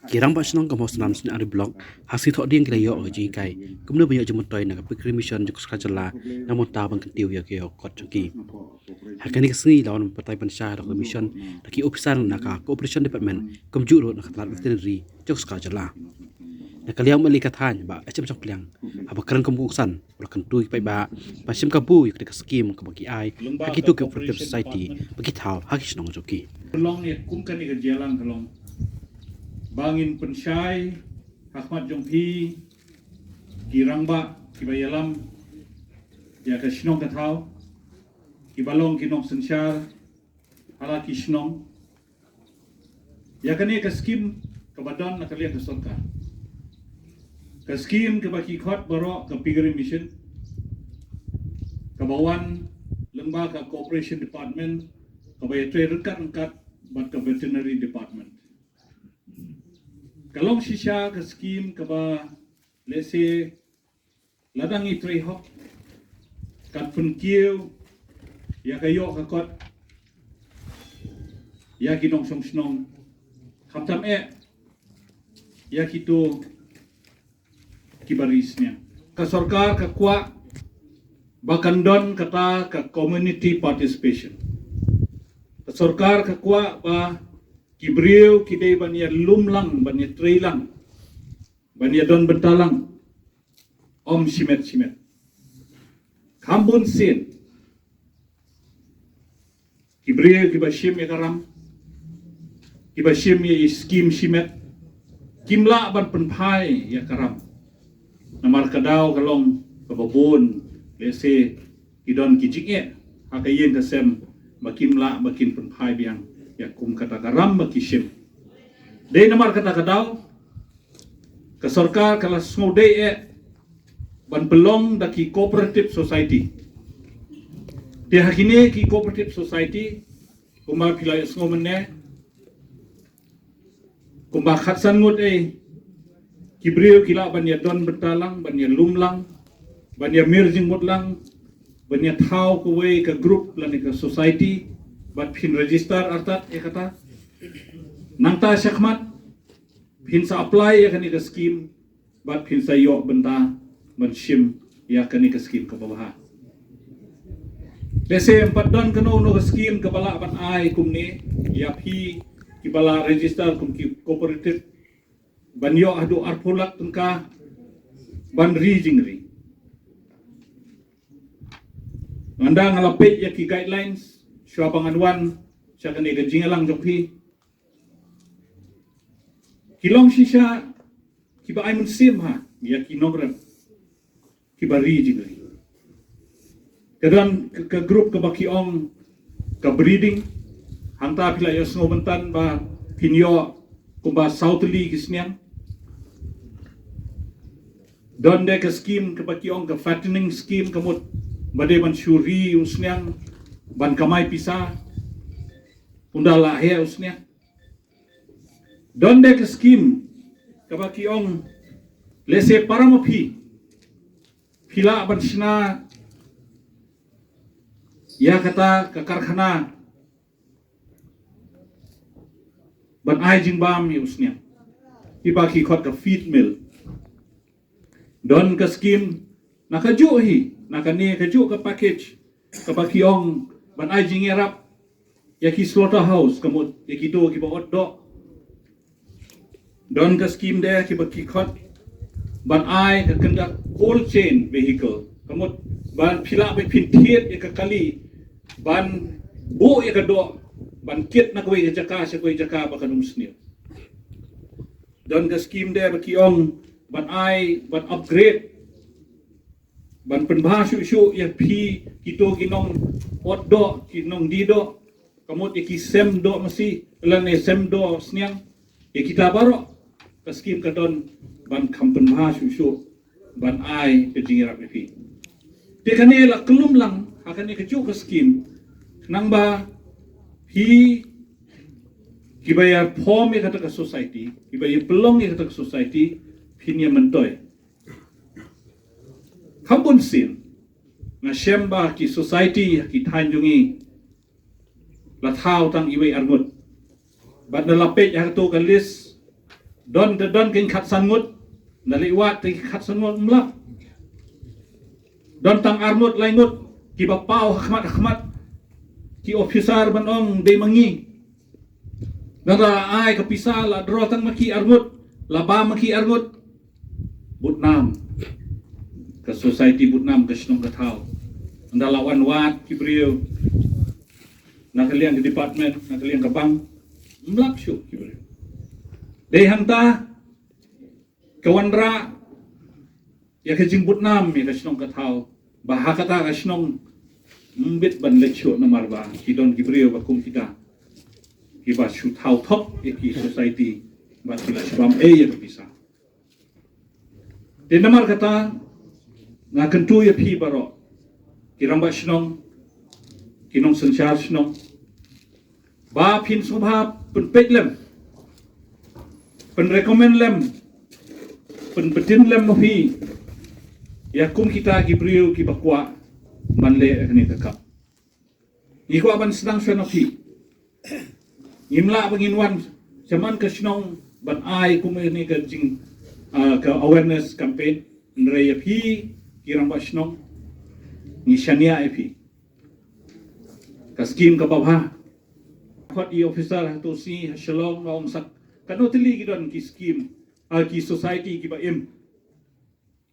Kirang ba senang kamu senam sini ada blog hasil thok ding kira yo ji kai kumno banyak jemut toy na pikir mission juk skajala namun ta bang kentiu ya ke kot jengki hakani kesni lawan partai pensya dak mission daki ofisan na ka cooperation department kumju ro na khatlat veterinary juk skajala na kaliang mali kathan ba acem chok kliang aba karan kumuksan ul kentui pai ba pasim kabu yuk dak skim ka bagi ai haki tu cooperative society bagi thau haki senong joki Long ni kumkan ni kejalan kalong bangin pensyai Ahmad Jompi kirangba kibayalam ya ke shnong katau kibalong kinong sensyar ala ki shnong ya kani ke skim ke badan nak lihat ke sorka ke skim ke baki khot baro ke pigri mission ke bawan lembaga cooperation department ke bayar trade rekat bat ke veterinary department kalau sisa ke skim ke ba lese ladang itri hok kat pun kiu ya kayo kakot ya kinong song snong kaptam ya kitu kibarisnya ke sarkar ke kwa bakandon kata ke community participation ke sarkar ke kwa ba kibriu kidai bania lumlang bania trailang bania don bentalang om simet kambun sin kibriu kibashim ya karam kibashim ya skim simet kimla ban penpai ya karam namar kadau kalong kababun lese kidon kijik hakayen kasem makimla makin penpai biang ya kum kata karam makishim de namar kata kadau ke sarkar kala ngode ban belong daki cooperative society de hakine ki cooperative society kuma pilai ngomene kuma khatsan ngut kibriu kila ban ya don betalang ban ya lumlang ban ya mirjing mutlang ban ya thau kuwe ke group lan ke society bat pin register artat kata nangta syakmat pin sa apply ya kani ke scheme bat pin sa yo benta menshim ya kani ke scheme ke bawah lese empat don kano no ke scheme ke bala ban ai kumni ya phi ki bala register kum ki cooperative ban yo adu arpulak tengka ban rijingri anda ngalapit ya ki guidelines Syua pangaduan siya kani gajingalang jokpi kilong sisya kiba ay munsim ha ya kinogrem kiba rijingri kedan ke grup ke bakiong ke breeding hangta pila yos ngobentan ba pinyo kumba southly kisnian don de ke scheme ke bakiong ke fattening scheme kemut bade ban syuri usnian ban kamai pisa undala he usnya donde ke skim kabaki ong lese paramopi pila ban sina ya kata ke karkhana ban ai jingbam usnya ibaki khot ke feed mill don ke skim nakaju hi nakani kaju ke package kabaki ong ban ai jingerap yaki slaughterhouse kamut yaki do ki bawat do don ka scheme de ki baki khot ban ai ka kendak cold chain vehicle kamut ban phila be phintiet ka kali ban bo ka do ban kit na koi jaka se koi jaka ba kanum snil don ka scheme de baki ong ban ai ban upgrade ban penbahas syu ya phi kito kinong ot do kinong di do kamot iki sem do masi lan sem do sniang ya kita baro ka skim ka don ban kam penbahas syu ban ai ke jingira phi te kanela kelum lang akan ke ka skim nang ba hi kibaya form ya kata ka society kibaya belong ya kata ka society phinya mentoy Kampun sin na syamba ki society ki tanjungi la thau tang iwe armut bad na lapet ya to ka list don kin khat sangut naliwat ti khat sangut mlak don tang armut laingut ki bapau khmat ki officer banong de mangi nara ai kapisa la dro tang maki armut la ba maki armut Butnam ke society Butnam ke Snong Kathau anda lawan wat ki brio nak kalian di department nak kalian ke bank mlak syuk ki brio de hanta kawanra ya ke jimbut nam ya ke Snong Kathau bahakata ke Snong mbit ban lecho na marba kidon gibrio bakum kita kiba shoot how top ki society ba sila sebam ya bisa de namar kata na kentu ya pi baro kiramba Snong kinong sensyar Snong ba pin subha pen petlem pen recommend lem pen bedin lem mafi ya kum kita gibrio ki bakwa manle ni kakap ni ko aban sedang senopi imla banginwan zaman ke Snong ban ai kum ni ke jing ke awareness campaign nraya pi kirang ba Snong ni shania pi ka scheme ka babha khot i officer to si shalom ong sak kanu tili gidon ki scheme ki society ki ba im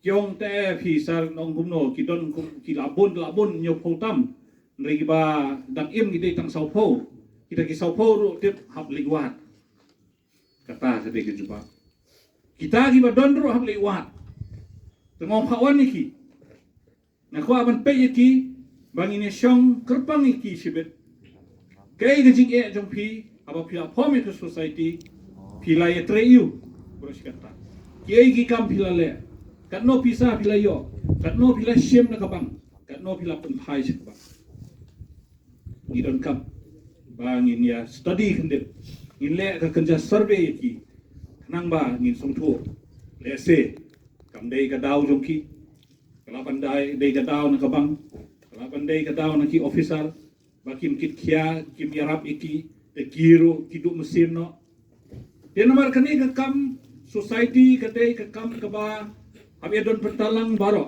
kyong te phi sar nong gumno ki don ki labun nyo photam nri ba dang im gide tang sau pho kita ki sau pho ro tip hap liwat kata sede ke juba kita ki ba don ro hap liwat tengong phawan ni ki na ko aban pe ki bangine syong kerpang ki sibet kai ge jing e jong phi aba phi phom ke society phi la ye tre yu bros kata ki ki kam phi la le kat no pisa pila yo kat no pila shem na kabang kat no pila pen phai sik ba ni don kap bangin ya study kendit in le ka kerja survey ki nang ba ngin song thu le se kam dei ka daw jong ki kala pandai dei ka daw na kabang kala pandai ka daw na ki officer bakim kit khia kim yarap iki te kiro kidu mesin no dia nomor kani ka kam society ka dei ka kam ka ba abi don petalang baro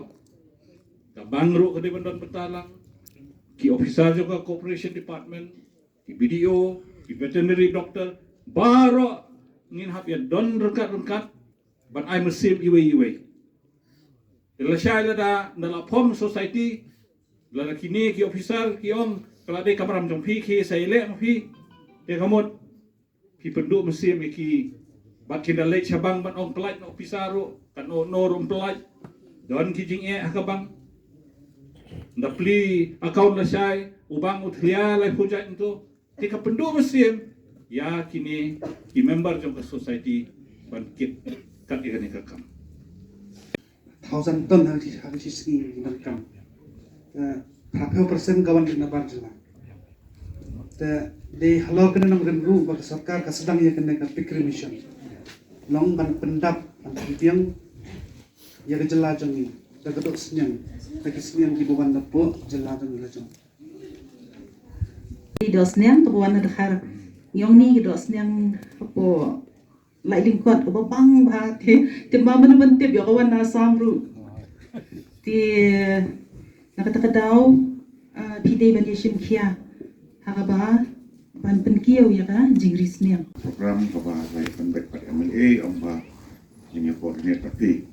ka bangro ka don petalang ki officer juga cooperation department ki BDO ki veterinary doctor baro ngin hab ya don rekat ban ai mesim iwe la shay da la pom society la kini ki officer ki om kala de kamram jong phi ki sai le ma phi de kamot ki penduk mesim ki bat kindale chabang ban ong pelaj no officero kan no rum pelaj don kijing e akabang nda pli account la sai ubang uthlia lai pujat itu tika pendu mesim ya kini ki member jong society ban kit kat igani kakam 1000 ton harus ski nakam berapa persen kawan di nabar jela de halal kena nang ru bak sarkar ka sedang ya kena ka pikir mission long ban pendap an tiang ya ke jela jong ni da kedok senyang di bukan lepo jela jong la jong di dosnyang to wan har yong ni dosnyang po lai lingkot ko bang ba te ma man man te yo wan na samru ti nakata daw pide ban yeshim khia hagaba ban penkiau ya ka jingris niang program bahasa penbek pada MLA omba ini koordinator parti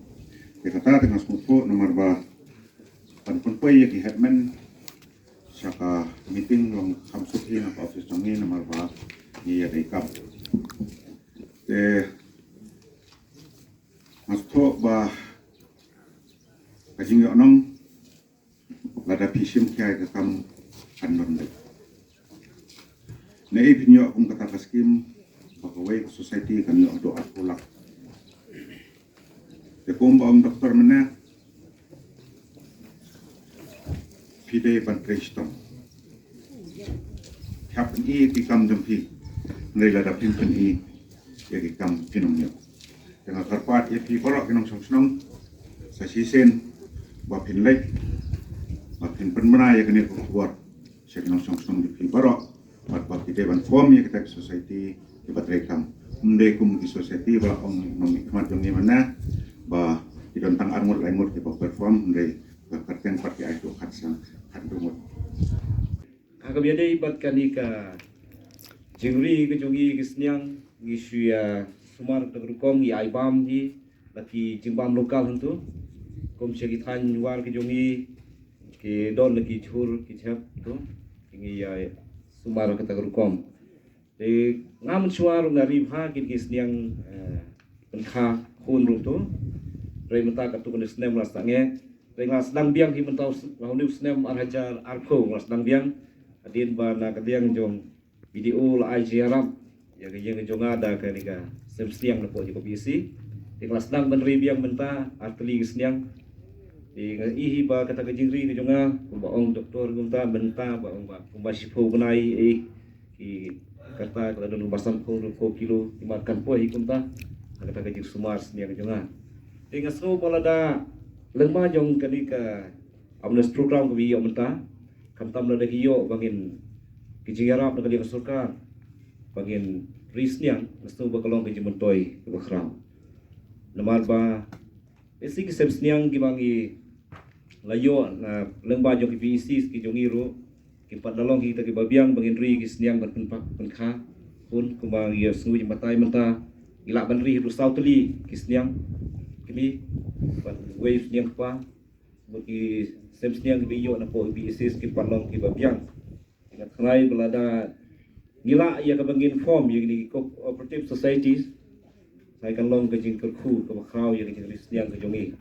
kata dengan smutpo nomor ba penpai ya ki headman saka meeting long samsuki na office jongi nomor ba ni ya rekap masto ba kajing onong lada pishim kaya ke kam andon dek na ipinyo akong kata kaskim bakaway society kanyo doa pulak de komba ang doktor mana pide ban preston happen i tikam jampi ngai lada pinpen i ya kam pinongyo dengan karpat ya pi korok kinong song sa sisen ba pinlek ba pinpen mana ya kene kuat sa kinong song di pi korok bat kita ban form ya kita society di batrekam mende community society ba ong nomikmat jong ni mana ba didontang armor lainmur di perform mende kerteng pakai itu khatsang khandumut Kami ada ibatkan ika jengri ke jongi kesniang ngisuya sumar tegrukom i aibam hi laki jimbam lokal hentu kom sekitan luar ke jongi ke don laki chur ke chap tu ingi ya sumar ke tegrukom de ngam suar ngari bha ke kesniang penkha khun ru tu rei mata ka tu ke snem las tange rei ngas dang biang hi mentau lahunu snem arhajar arko ngas dang biang adin ba na kadiang jong video la ai jiaram ya ke yang jong ada ke ni ka semstiang na po di komisi di kelas dang ben ribiang menta arteli kesniang di ihi ba kata ke jingri ke jonga ba ong doktor gumta menta ba ong ba kumba sipo benai ki kata kalau don basan ko kilo dimakan po hi kumta kata ke jing sumar sniang jonga di ngaso balada lengma jong kani ka amnes program ko bi menta kamtam na dagiyo bangin kijingarap na kaliang surkar bangin risniang nasto ba kalong kijimentoy bakhram namar ba esi ki sebsniang gibangi layo na lengba jo ki PEC ki jongiro ki padalong kita ki babiang bangin ri ki sniang berpenpak penkha pun kumbang ya sungguh matai menta ila banri ru sautli ki sniang kini wave sniang pa bagi semsniang biyo na po PEC ki padalong ki babiang ingat krai belada gila ia kabangin form yang di cooperative societies saya kan long ke jingker khu ke bakrau yang di sniang ke jongi